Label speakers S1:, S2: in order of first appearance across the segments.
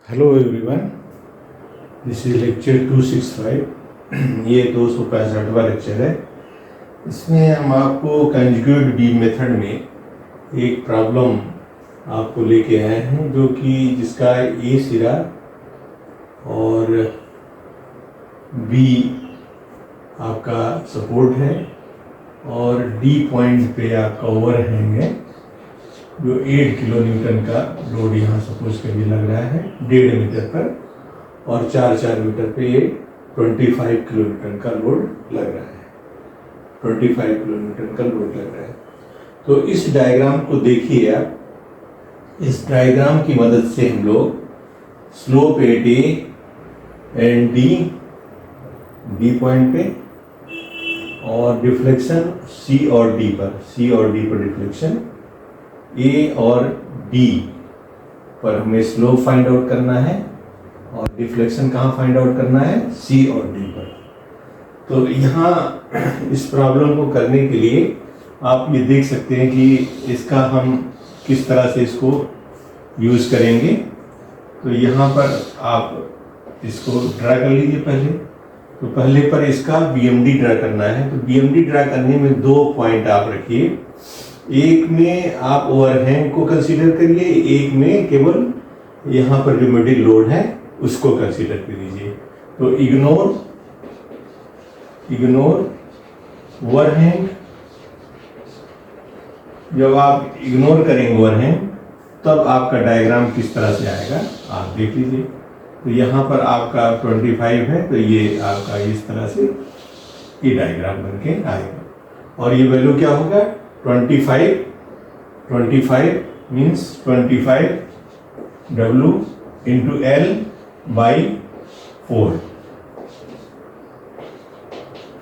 S1: Hello everyone, this is lecture 265। ये 265वां lecture है। इसमें हम आपको कंजुगेट बीम मेथड में एक प्रॉब्लम आपको लेके आए हैं, जो कि जिसका ए सिरा और बी आपका सपोर्ट है और डी पॉइंट पे आपका ओवरहैंग है, जो 8 किलो न्यूटन का लोड यहाँ सपोज करिए लग रहा है 1.5 मीटर पर, और 4 मीटर पे ये 25 किलो न्यूटन का लोड लग रहा है। 25 किलो न्यूटन का लोड लग रहा है। तो इस डायग्राम को देखिए आप। इस डायग्राम की मदद से हम लोग slope at A and D point पे और डिफ्लेक्शन सी और डी पर डिफ्लेक्शन ए और डी पर हमें स्लोप फाइंड आउट करना है और डिफ्लेक्शन कहाँ फाइंड आउट करना है, सी और डी पर। तो यहाँ इस प्रॉब्लम को करने के लिए आप ये देख सकते हैं कि इसका हम किस तरह से इसको यूज़ करेंगे। तो यहाँ पर आप इसको ड्रा कर लीजिए पहले। तो पहले पर इसका बीएमडी ड्रा करना है। तो बीएमडी ड्रा करने में 2 पॉइंट आप रखिए। एक में आप ओवरहैंग को कंसीडर करिए, एक में केवल यहाँ पर जो मिडिल लोड है उसको कंसीडर कर लीजिए। तो इग्नोर ओवरहैंग। जब आप इग्नोर करेंगे ओवरहैंग तब आपका डायग्राम किस तरह से आएगा आप देख लीजिए। तो यहाँ पर आपका 25 है, तो ये आपका इस तरह से ये डायग्राम बनके आएगा। और ये वैल्यू क्या होगा, 25 means 25 W into L by 4,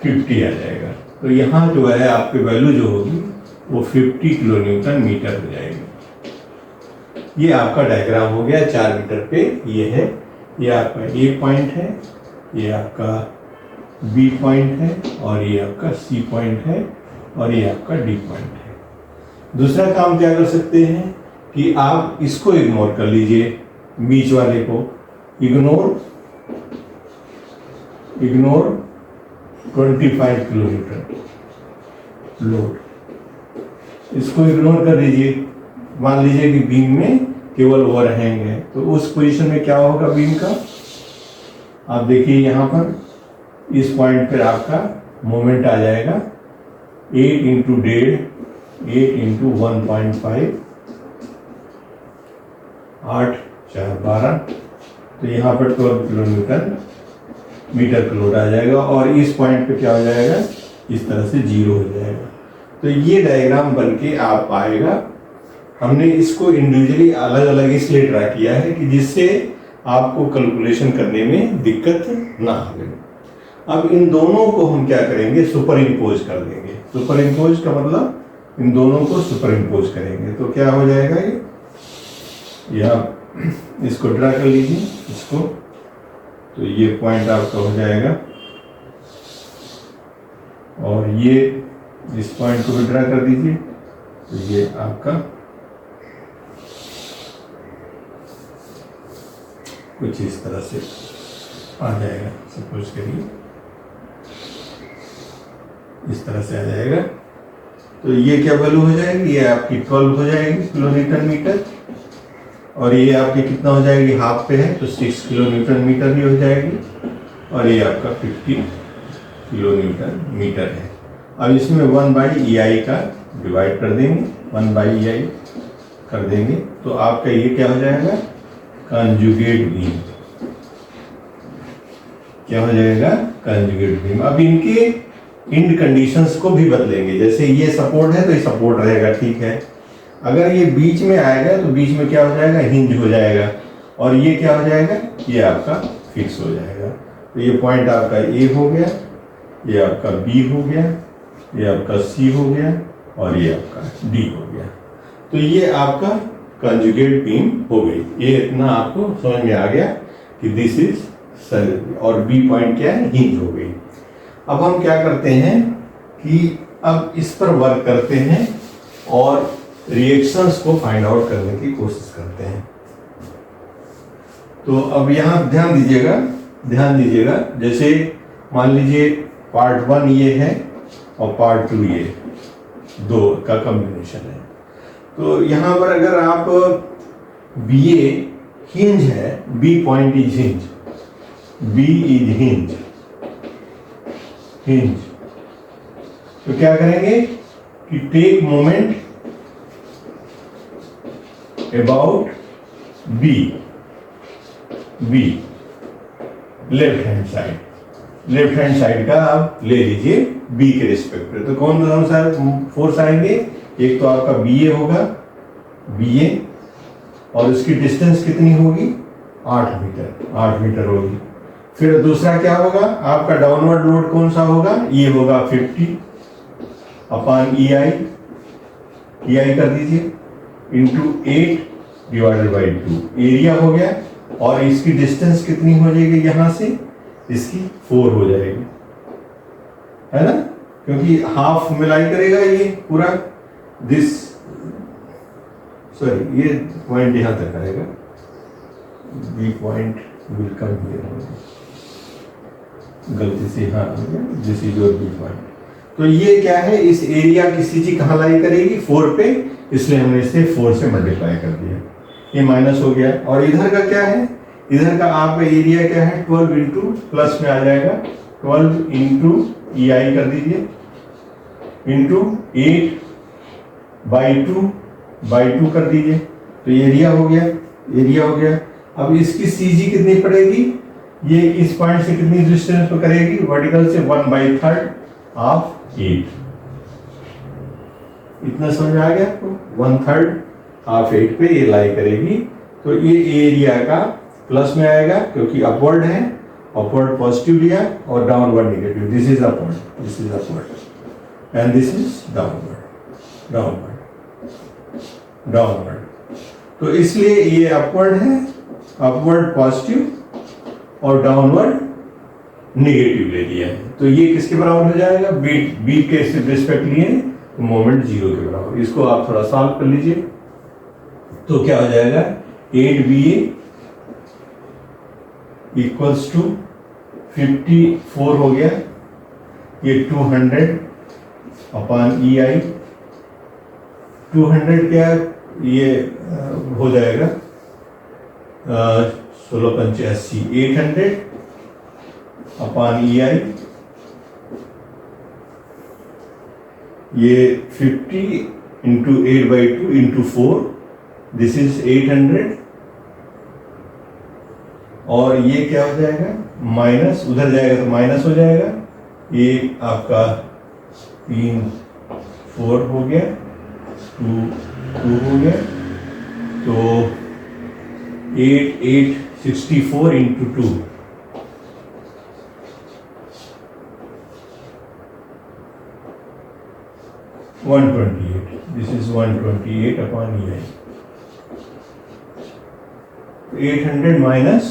S1: 50 आ जाएगा। तो यहाँ जो है आपकी वैल्यू जो होगी वो 50 किलो न्यूटन मीटर हो जाएगी। ये आपका डायग्राम हो गया 4 मीटर पे। ये है, ये आपका ए पॉइंट है, ये आपका बी पॉइंट है, और ये आपका सी पॉइंट है, और ये आपका डी पॉइंट है। दूसरा काम क्या कर सकते हैं कि आप इसको इग्नोर कर लीजिए, बीच वाले को। इग्नोर 25 किलो न्यूटन लोड, इसको इग्नोर कर दीजिए। मान लीजिए कि बीम में केवल ओवरहैंग है, तो उस पोजीशन में क्या होगा बीम का, आप देखिए यहाँ पर इस पॉइंट पर आपका मोमेंट आ जाएगा 8 इंटू 1.5, 8 इंटू 1.5, 8 4 12। तो यहाँ पर 12 किलो न्यूटन मीटर का लोड आ जाएगा, और इस पॉइंट पे क्या हो जाएगा, इस तरह से 0 हो जाएगा। तो ये डायग्राम बनके आप आएगा। हमने इसको इंडिविजुअली अलग अलग इसलिए ड्रा किया है कि जिससे आपको कैलकुलेशन करने में दिक्कत ना आए। अब इन दोनों को हम क्या करेंगे, सुपर इम्पोज कर देंगे। सुपर इम्पोज का मतलब इन दोनों को सुपर इम्पोज करेंगे। तो क्या हो जाएगा, ये आप इसको ड्रा कर लीजिए इसको। तो ये पॉइंट आपका हो जाएगा, और ये इस पॉइंट को भी ड्रा कर दीजिए। तो ये आपका कुछ इस तरह से आ जाएगा, सपोज करिए इस तरह से आ जाएगा। तो ये क्या वैल्यू हो जाएगी, ये आपकी 12 हो जाएगी किलो न्यूटन मीटर, और ये आपकी कितना हो जाएगी, हाफ पे है तो 6 किलो न्यूटन मीटर ही हो जाएगी, और ये आपका 50 किलो न्यूटन मीटर है। अब इसमें 1/EI का डिवाइड कर देंगे, 1/EI कर देंगे, तो आपका ये क्या हो जाएगा, कंजुगेट बीम। क्या हो जाएगा, कंजुगेट बीम। अब इनके इंड कंडीशंस को भी बदलेंगे। जैसे ये सपोर्ट है तो ये सपोर्ट रहेगा, ठीक है। अगर ये बीच में आएगा तो बीच में क्या हो जाएगा, हिंज हो जाएगा, और ये क्या हो जाएगा, ये आपका फिक्स हो जाएगा। तो ये पॉइंट आपका ए हो गया, ये आपका बी हो गया, ये आपका सी हो गया, और ये आपका डी हो गया। तो ये आपका कंजुगेट बीम हो गई। ये इतना आपको समझ में आ गया कि दिस इज सर, और बी पॉइंट क्या है, हिंज हो गई। अब हम क्या करते हैं कि अब इस पर वर्क करते हैं और रिएक्शंस को फाइंड आउट करने की कोशिश करते हैं। तो अब यहाँ ध्यान दीजिएगा, जैसे मान लीजिए पार्ट 1 ये है और पार्ट 2 ये, दो का कॉम्बिनेशन है। तो यहाँ पर अगर आप बी ए हिंज है, B point is hinge, B is hinge, तो क्या करेंगे कि take moment about B left hand side का आप ले लीजिए बी के रिस्पेक्ट पे। तो कौन सा फोर्स आएंगे, एक तो आपका बी ए होगा, बी ए, और उसकी डिस्टेंस कितनी होगी 8 मीटर होगी। फिर दूसरा क्या होगा, आपका डाउनवर्ड लोड कौन सा होगा, ये होगा 50 अपॉन ई आई कर दीजिए इंटू 8 डिवाइडेड बाई 2, एरिया हो गया। और इसकी डिस्टेंस कितनी हो जाएगी, यहां से इसकी 4 हो जाएगी, है ना, क्योंकि हाफ मिलाई करेगा ये पूरा, सॉरी ये पॉइंट यहां तक आएगा, B point will come here, गलती से हाँ this is your B point. तो ये क्या है, इस एरिया की सीजी कहाँ लाई करेगी 4 पे, इसलिए हमने इसे 4 से मल्टीप्लाई कर दिया, ये माइनस हो गया। और इधर का क्या है, इधर का आपका एरिया क्या है 12 इंटू प्लस में आ जाएगा 12 इंटू ई आई कर दीजिए इंटू 8/2 कर दीजिए, तो एरिया हो गया। अब इसकी सीजी कितनी पड़ेगी, ये इस पॉइंट से कितनी डिस्टेंस पे करेगी, वर्टिकल से 1/3 ऑफ 8, इतना समझ आ गया आपको, 1/3 ऑफ 8 पे ये लाई करेगी। तो ये एरिया का प्लस में आएगा क्योंकि अपवर्ड है, अपवर्ड पॉजिटिव लिया और downward negative, this is upward and this is downward. तो इसलिए ये अपवर्ड है, अपवर्ड पॉजिटिव और डाउनवर्ड नेगेटिव ले लिया है। तो ये किसके बराबर हो जाएगा, बी के रिस्पेक्ट लिए तो मोमेंट 0 के बराबर। इसको आप थोड़ा सॉल्व कर लीजिए, तो क्या हो जाएगा 8BA इक्वल्स टू 54 हो गया, ये 200 अपॉन ई आई, 200 क्या ये हो जाएगा 1685, 800 अपॉन ई आई, ये 50 इंटू 8/2 इंटू 4, दिस इज 800, और ये क्या हो जाएगा माइनस, उधर जाएगा तो माइनस हो जाएगा, ये आपका 3 4 हो गया, 2 हो गया, तो 864 into 2, this is 128 upon E I, 800 minus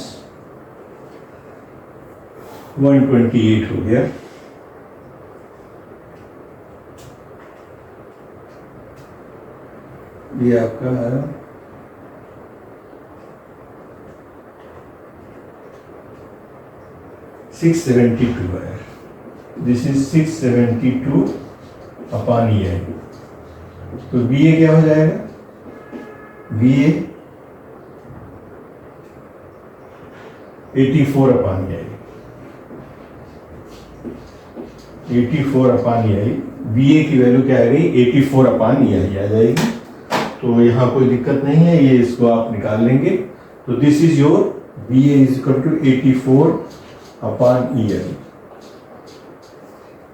S1: 128 हो गया। ये आपका 672 है, this is 672 upon E I. तो बी ए क्या हो जाएगा, B A 84 upon E I, 84 upon E I, B ए की वैल्यू क्या आ गई 84 अपॉन ई आई आ जाएगी। तो यहाँ कोई दिक्कत नहीं है, ये इसको आप निकाल लेंगे। तो this is your B A is equal to 84 upon E I,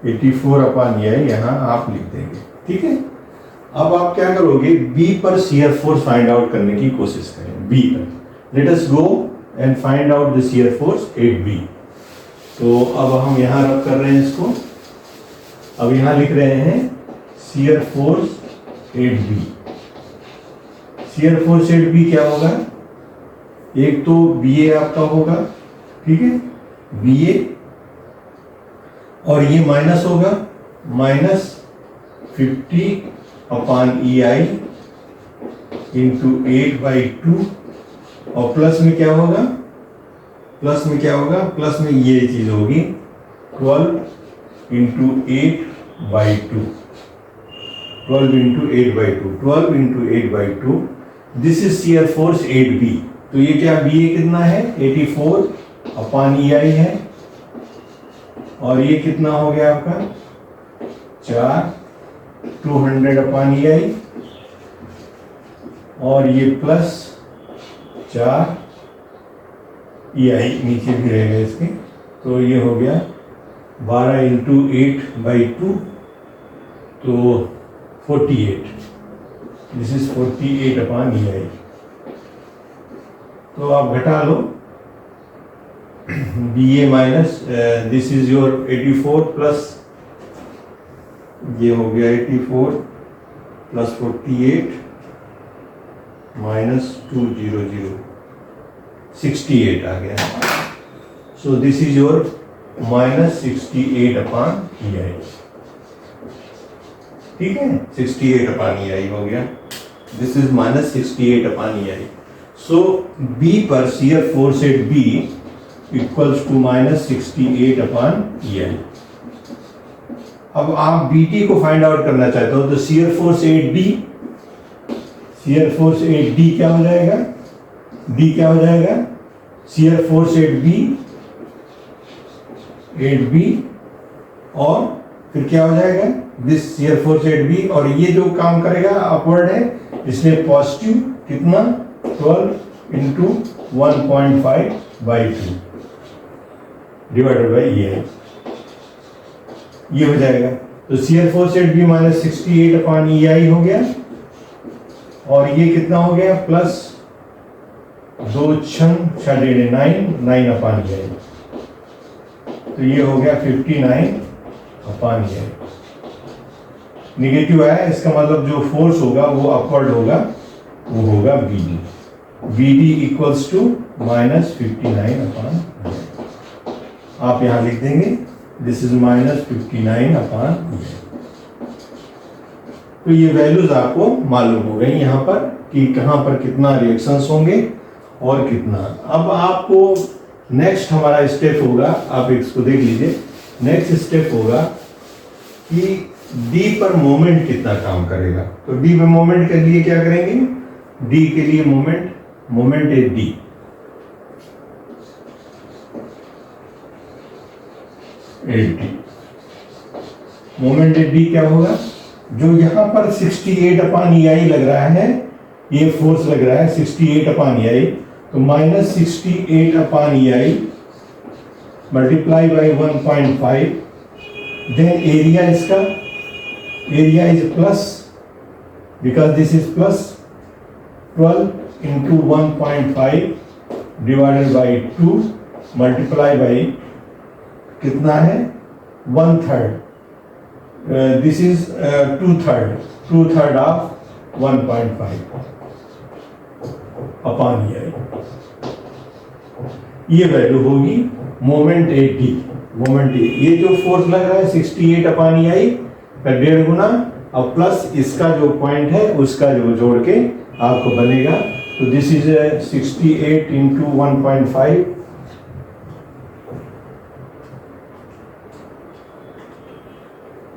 S1: 84 upon E I यहाँ आप लिख देंगे, ठीक है। अब आप क्या करोगे, बी पर शियर फोर्स फाइंड आउट करने की कोशिश करें। बी पर let us go and find out the shear force at B. तो अब हम यहाँ रब कर रहे हैं इसको, अब यहाँ लिख रहे हैं shear force at B. Shear force at B क्या होगा, एक तो बी ए आपका होगा, ठीक है, बी ए, और ये माइनस होगा माइनस 50 अपॉन ई आई इंटू 8/2, और प्लस में क्या होगा प्लस में क्या होगा, प्लस में ये चीज होगी 12 into 8/2, 12 into 8/2, 12 into 8/2। This is shear force 8B। तो ये क्या BA कितना है 84/EI है, और ये कितना हो गया आपका 4 200/EI, और ये प्लस 4 EI नीचे भी रहेगा इसके, तो ये हो गया 12 इंटू 8/2, तो 48। This is 48/EI। तो आप घटा लो BA minus this is your 84 plus ये हो गया 84 प्लस 48 माइनस 200 68 आ गया। So this is your minus 68/EI। ठीक है, 68/EI हो गया। This is minus 68/EI। So B पर shear force at B equals to minus 68/EI। अब आप BT को फाइंड आउट करना चाहते हो तो shear force eight D, shear force eight D क्या हो जाएगा, D क्या हो जाएगा, शियर फोर्स एट B और फिर क्या हो जाएगा this shear force at B, और ये जो काम करेगा अपवर्ड है, इसलिए पॉजिटिव कितना 12 इंटू 1.5/2 डिवाइडेड बाई EI, ये हो जाएगा। तो shear force at B minus 68/EI हो गया, और ये कितना हो गया प्लस 2 6 9/EI, तो ये हो गया 59/EI। निगेटिव आया, इसका मतलब जो फोर्स होगा वो अपवर्ड होगा, वो होगा BD equals to minus 59/EI। आप यहां लिख देंगे दिस इज माइनस 59/EI। तो ये वैल्यूज आपको मालूम हो गई यहाँ पर कि कहाँ पर कितना रिएक्शंस होंगे और कितना। अब आपको नेक्स्ट हमारा स्टेप होगा, आप इसको देख लीजिए, नेक्स्ट स्टेप होगा कि D पर मोमेंट कितना काम करेगा। तो D पे मोमेंट के लिए क्या करेंगे, D के लिए मोमेंट है D, मोमेंट है D क्या होगा, जो यहां पर 68/EI लग रहा है, ये फोर्स लग रहा है 68/EI, तो minus 68/EI multiply by 1.5, then area इसका, area is plus because this is plus 12 into 1.5 divided by 2 multiply by कितना है 1/3, दिस इज 2/3 ऑफ 1.5/EI। ये वैल्यू होगी मोमेंट एट D, मोमेंट ये जो फोर्स लग रहा है 68/EI का 1.5 गुना, और प्लस इसका जो पॉइंट है उसका जो जोड़ के आपको बनेगा, तो this is 68 into 1.5,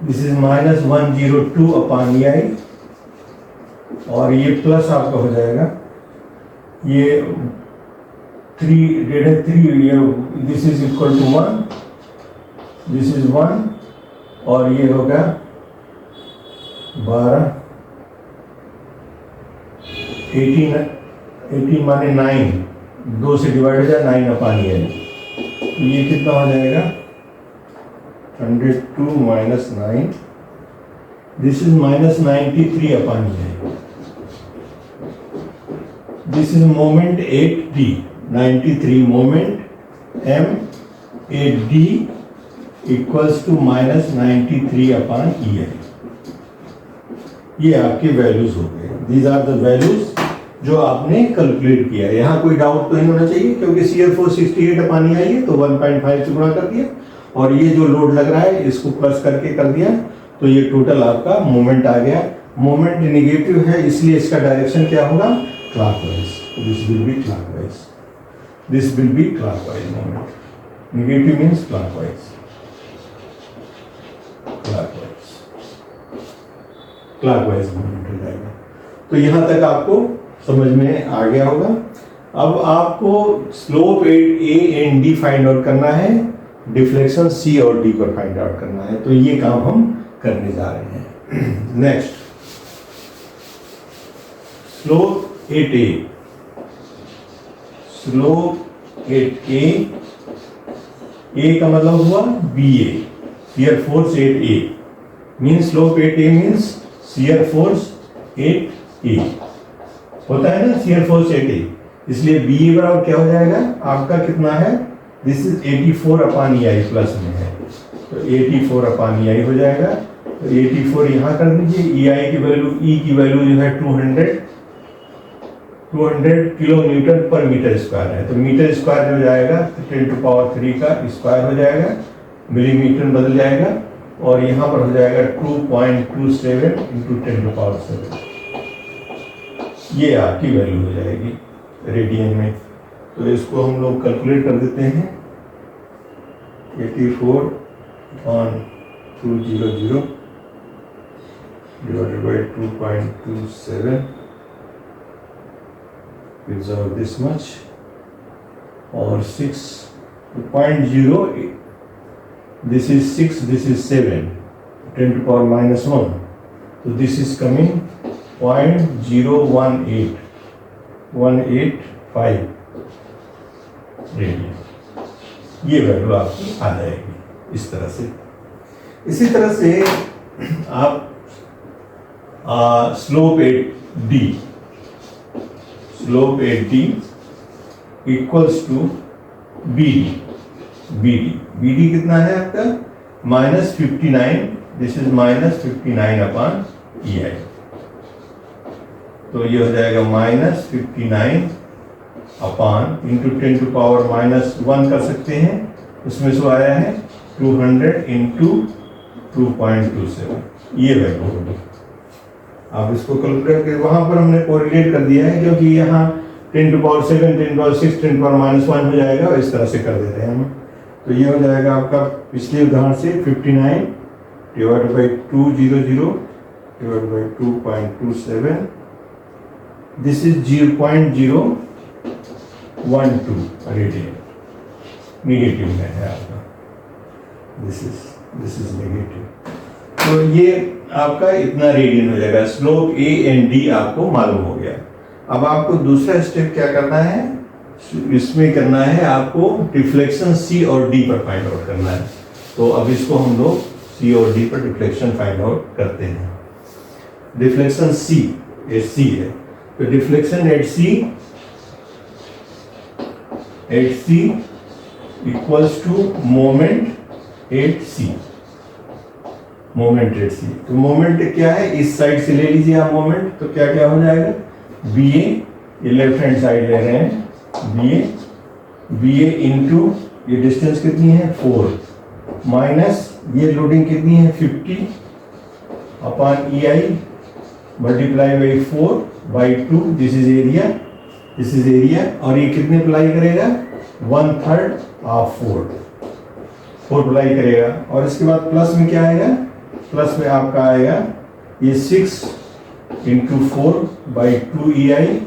S1: this is minus 102/EI, और ये प्लस आपका हो जाएगा, ये 3 this is equal to 1, this is 1, और ये होगा 12 18 माने 9, 2 से डिवाइड हो जाए 9/EI, तो ये कितना हो जाएगा 102 minus 9, this is minus 93/EI। This is moment at D, 93 moment M at D equals to minus 93/EI। ये आपके वैल्यूज हो गए, दीज आर द वैल्यूज जो आपने कैलकुलेट किया। यहाँ कोई डाउट तो नहीं होना चाहिए, क्योंकि शियर फोर्स 68/EI है, तो 1.5 से गुणा कर दिया, और ये जो लोड लग रहा है इसको प्लस करके कर दिया, तो ये टोटल आपका मोमेंट आ गया। मोमेंट नेगेटिव है, इसलिए इसका डायरेक्शन क्या होगा, clockwise, this will B clockwise. this will be clockwise moment. Negative means clockwise. Clockwise movement हो जाएगा। तो यहाँ तक आपको समझ में आ गया होगा। अब आपको slope A and D find out करना है, डिफ्लेक्शन सी और डी पर फाइंड आउट करना है। तो ये काम हम करने जा रहे हैं। Next, slope at A, slope at A का मतलब हुआ B A, shear force at A means slope at A means shear force at A होता है ना, शियर फोर्स एट ए, इसलिए बी ए बराबर क्या हो जाएगा आपका, कितना है, this is 84 upon E I plus में है, तो 84 अपॉन ई आई हो जाएगा। तो 84 यहाँ कर दीजिए, ई आई की वैल्यू, ई की वैल्यू जो है 200 किलो न्यूटन पर मीटर स्क्वायर है, तो मीटर स्क्वायर जो जाएगा 10⁻³ का स्क्वायर हो जाएगा, मिलीमीटर बदल जाएगा, और यहाँ पर हो जाएगा 2.27 इंटू 10⁻⁷, ये आपकी वैल्यू हो जाएगी रेडियन में। तो इसको हम लोग कैलकुलेट कर देते हैं, 84/200 divided by 2.27 gives out this much, और 6.0, this is 6, this is 7, 10⁻⁻1, so this is coming 0.0185 radian, ये वैल्यू आपकी आ जाएगी इस तरह से। इसी तरह से आप slope at D, slope at D equals to B D कितना है आपका, -59, this is -59 upon E I, तो ये हो जाएगा -59 अपॉन इंटू 10⁻⁻1 कर सकते हैं, उसमें से आया है 200 इंटू 2.27, ये वैल्यू होगी। आप इसको कैलकुलेट कर, वहां पर हमने कोरिलेट कर दिया है, क्योंकि यहाँ 10⁻⁷, 10⁻⁶, 10⁻⁻1 हो जाएगा, और इस तरह से कर देते हैं हम। तो ये हो जाएगा आपका पिछले उदाहरण से 59 divided by 200 divided by 2.27, this is 0.012 radian, negative में है आपका, दिस इज नेगेटिव। तो ये आपका इतना रेडियन हो जाएगा। स्लोप ए एंड डी आपको मालूम हो गया। अब आपको दूसरा स्टेप क्या करना है, इसमें करना है आपको डिफ्लेक्शन सी और डी पर फाइंड आउट करना है। तो अब इसको हम लोग सी और डी पर डिफ्लेक्शन फाइंड आउट करते हैं। डिफ्लेक्शन सी है, तो deflection at C equals to moment at C, moment at C. तो मोमेंट क्या है, इस साइड से ले लीजिए आप मोमेंट, तो क्या क्या हो जाएगा, बी ए, ये लेफ्ट हैंड साइड ले रहे हैं, बी ए इंटू ये डिस्टेंस कितनी है 4, माइनस ये लोडिंग कितनी है 50 upon E I multiply by 4/2, this is area, और ये कितने अप्लाई करेगा 1/3 ऑफ 4 अप्लाई करेगा। और इसके बाद प्लस में क्या आएगा, प्लस में आपका आएगा ये 6 इंटू 4/2 ई आई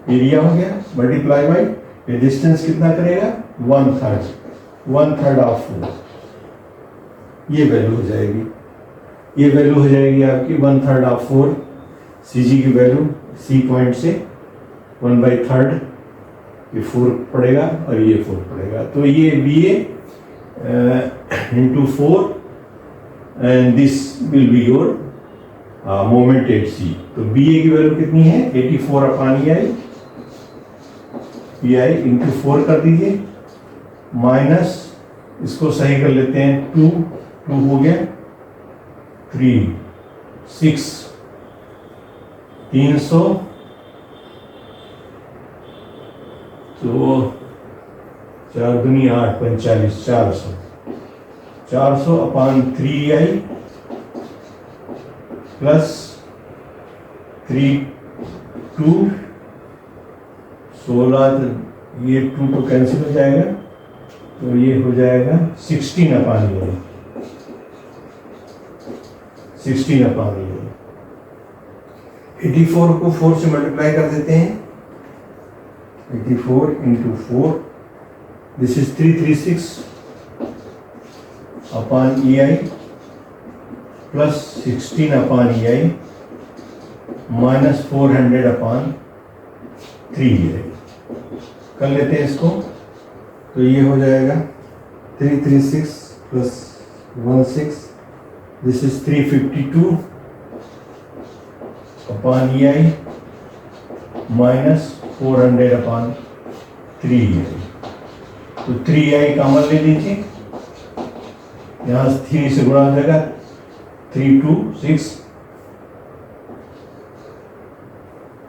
S1: एरिया हो गया, मल्टीप्लाई बाई ये डिस्टेंस कितना करेगा 1/3 ऑफ 4, ये वैल्यू हो जाएगी, ये वैल्यू हो जाएगी आपकी 1/3 ऑफ 4, सी जी की वैल्यू सी पॉइंट से 1/3, ये 4 पड़ेगा और ये 4 पड़ेगा। तो ये B A into 4 and this will be your moment at C. तो बी ए की वैल्यू कितनी है 84 अपॉन ई आई इंटू 4 कर दीजिए, माइनस इसको सही कर लेते हैं 2 हो गया, 3 6 300, तो 4 दूनी 8 45 400 अपॉन 3i प्लस 3 2 16 ये 2 तो कैंसिल हो जाएगा, तो ये हो जाएगा 16 अपान ये, 16 अपान ये। 84 को 4 से मल्टीप्लाई कर देते हैं, 84 into 4, this is 336 upon EI plus 16 upon EI minus 400 upon 3EI। कर लेते हैं इसको, तो ये हो जाएगा 336 plus 16, this is 352 upon EI minus 400 upon 3EI। तो 3EI कॉमन ले लीजिए, यहाँ 3 से गुणा हो जाएगा, 3 2 6,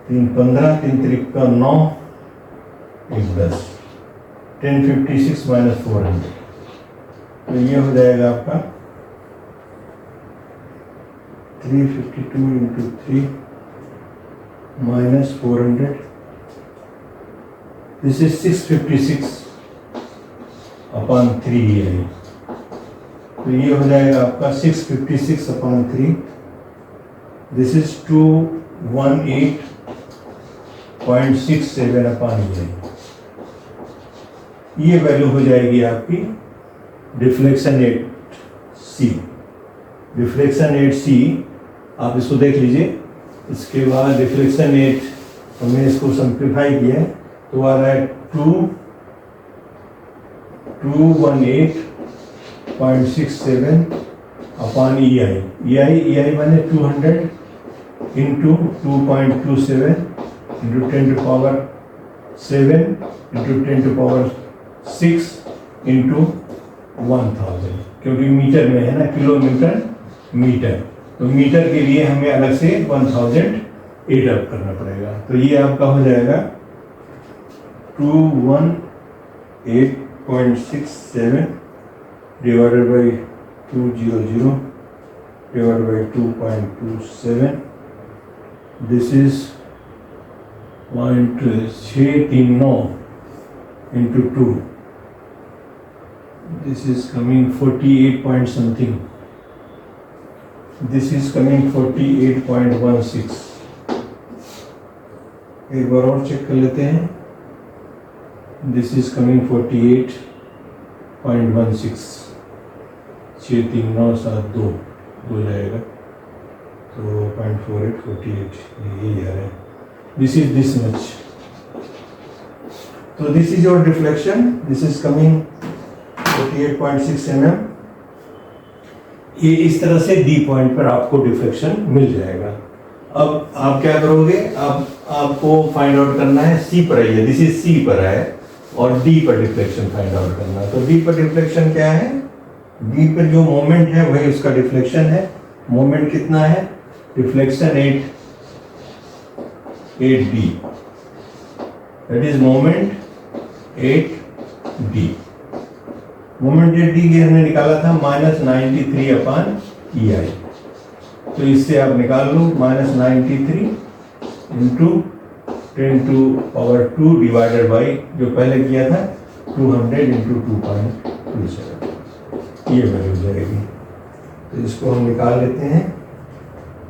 S1: 3 15, 3 3 का 9, 1 10, 1056 माइनस 400, तो ये हो जाएगा आपका 352 into 3 minus 400, this is 656 upon 3EI। तो ये हो जाएगा आपका 656 upon 3, this is 218.67 upon EI। ये वैल्यू हो जाएगी आपकी deflection rate C। Deflection rate C आप इसको देख लीजिए। इसके बाद डिफ्लेक्शन रेट हमने इसको सिंप्लीफाई किया है, तो आ रहा है 218.67 अपॉन EI। EI माने 200 into 2.27 into 10 to power 7 into 10 to power 6 into 1000, क्योंकि मीटर में है ना, किलोमीटर मीटर, तो मीटर के लिए हमें अलग से 1000 एड अप करना पड़ेगा। तो ये आपका हो जाएगा 218.67 divided by 200 divided by 2.27, this is 0.639 into 2, this is coming 48 point something, this is coming 48.16। एक बार और चेक कर लेते हैं, दिस इज कमिंग 48.16, 63972 हो जाएगा, तो 0.48 48 यही आ रहा है, this is this much. So this is your deflection, this is coming 48.6 mm। ये इस तरह से D पॉइंट पर आपको डिफ्लेक्शन मिल जाएगा। अब आप क्या करोगे, अब आपको फाइंड आउट करना है C पर है, दिस इज C पर है, और D पर डिफ्लेक्शन फाइंड आउट करना है। तो D पर डिफ्लेक्शन क्या है, D पर जो मोमेंट है वही उसका डिफ्लेक्शन है। मोमेंट कितना है, deflection 8D, that is moment 8D। Moment 8D की हमने निकाला था -93 अपान EI, तो इससे आप निकाल लो -93 into 10 to power 2 divided by जो पहले किया था 200 इंटू 2.27, ये वैल्यू जाएगी। तो इसको हम निकाल लेते हैं,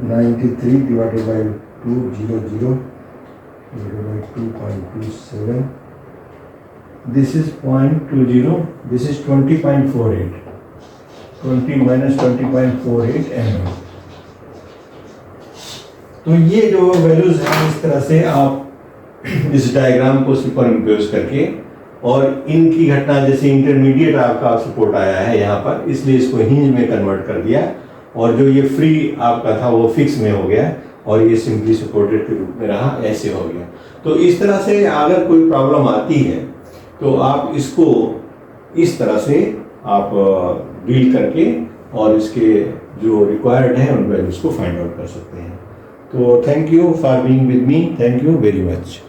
S1: 93 divided by 200 divided by 2.27, this is 0.20, this is 20.48, 20 minus 20.48 mm। तो ये जो वैल्यूज हैं, इस तरह से आप इस डायग्राम को सुपर इम्पोज करके, और इनकी घटना जैसे इंटरमीडिएट आपका सपोर्ट आया है यहाँ पर, इसलिए इसको हिंज में कन्वर्ट कर दिया, और जो ये फ्री आपका था वो फिक्स में हो गया, और ये सिंपली सपोर्टेड के रूप में रहा, ऐसे हो गया। तो इस तरह से अगर कोई प्रॉब्लम आती है तो आप इसको इस तरह से आप डील करके और इसके जो रिक्वायर्ड है उन वैल्यूज को फाइंड आउट कर सकते हैं। तो thank you for being with me, thank you very much.